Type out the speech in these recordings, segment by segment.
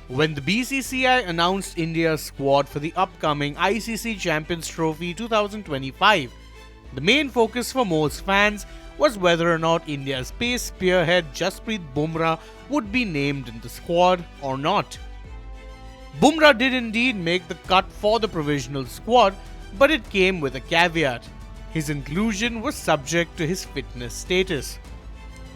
When the BCCI announced India's squad for the upcoming ICC Champions Trophy 2025, the main focus for most fans was whether or not India's pace spearhead Jasprit Bumrah would be named in the squad or not. Bumrah did indeed make the cut for the provisional squad, but it came with a caveat. His inclusion was subject to his fitness status.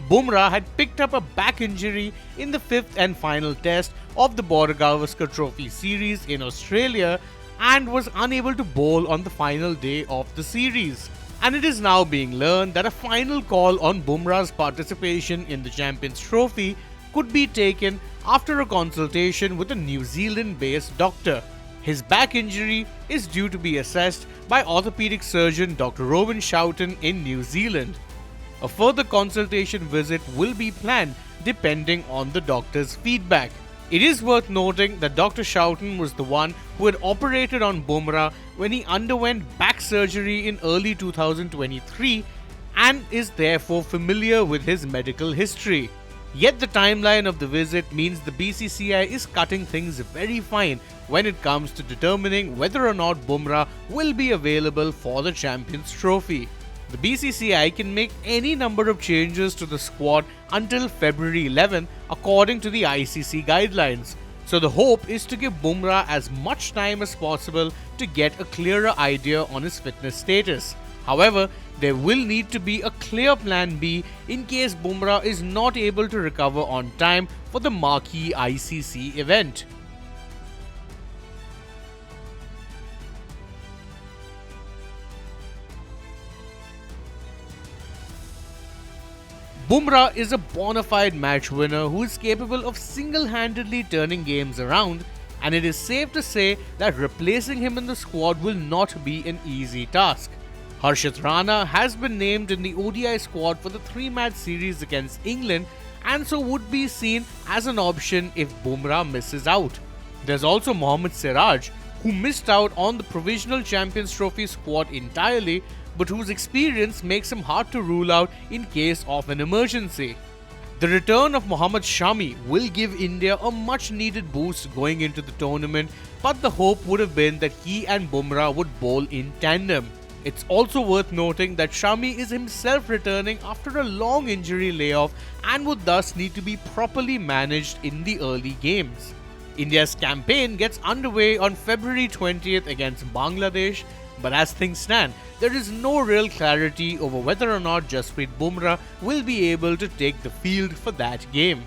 Bumrah had picked up a back injury in the fifth and final test of the Border-Gavaskar Trophy series in Australia and was unable to bowl on the final day of the series. And it is now being learned that a final call on Bumrah's participation in the Champions Trophy could be taken after a consultation with a New Zealand-based doctor. His back injury is due to be assessed by orthopedic surgeon Dr. Robin Shoughton in New Zealand. A further consultation visit will be planned depending on the doctor's feedback. It is worth noting that Dr. Shoughton was the one who had operated on Bumrah when he underwent back surgery in early 2023 and is therefore familiar with his medical history. Yet the timeline of the visit means the BCCI is cutting things very fine when it comes to determining whether or not Bumrah will be available for the Champions Trophy. The BCCI can make any number of changes to the squad until February 11 according to the ICC guidelines. So the hope is to give Bumrah as much time as possible to get a clearer idea on his fitness status. However, there will need to be a clear plan B in case Bumrah is not able to recover on time for the marquee ICC event. Bumrah is a bona fide match winner who is capable of single-handedly turning games around, and it is safe to say that replacing him in the squad will not be an easy task. Harshit Rana has been named in the ODI squad for the 3-match series against England and so would be seen as an option if Bumrah misses out. There's also Mohammad Siraj, who missed out on the Provisional Champions Trophy squad entirely, but whose experience makes him hard to rule out in case of an emergency. The return of Mohammad Shami will give India a much needed boost going into the tournament, but the hope would have been that he and Bumrah would bowl in tandem. It's also worth noting that Shami is himself returning after a long injury layoff and would thus need to be properly managed in the early games. India's campaign gets underway on February 20th against Bangladesh, but as things stand, there is no real clarity over whether or not Jasprit Bumrah will be able to take the field for that game.